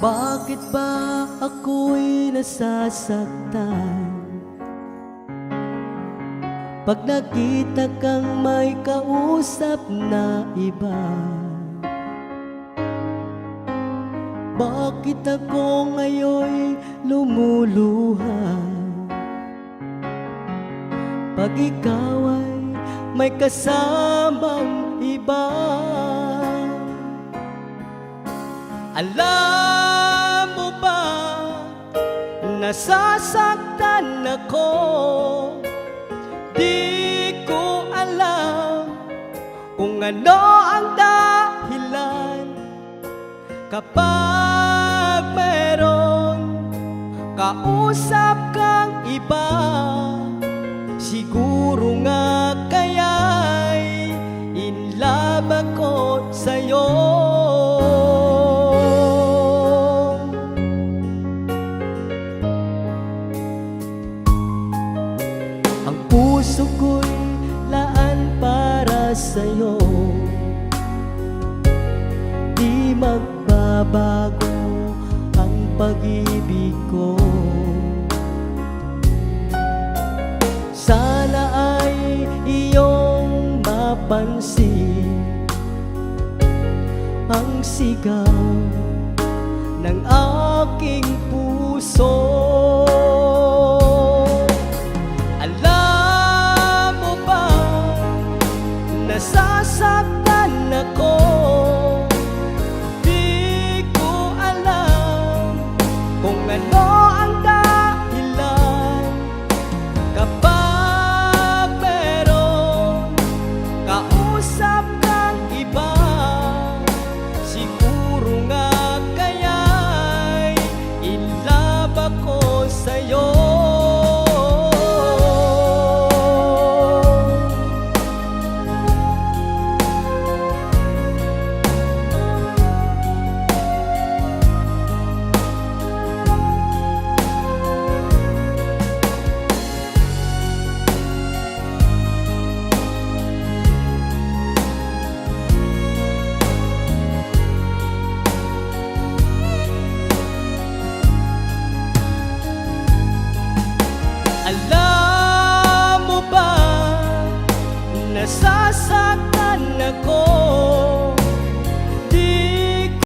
Bakit ba ako'y nasasaktan pag nakita kang may kausap na iba? Bakit ako ngayon'y lumuluha pag ikaw ay may kasamang iba? Alam mo ba, nasasaktan ako. Di ko alam kung ano ang dahilan. Kapag meron kausap kang iba, siguro nga kaya'y in love ako sa'yo. Ang puso ko'y laan para sa'yo, di magbabago ang pag-ibig ko. Sana ay iyong mapansin ang sigaw ng aking puso.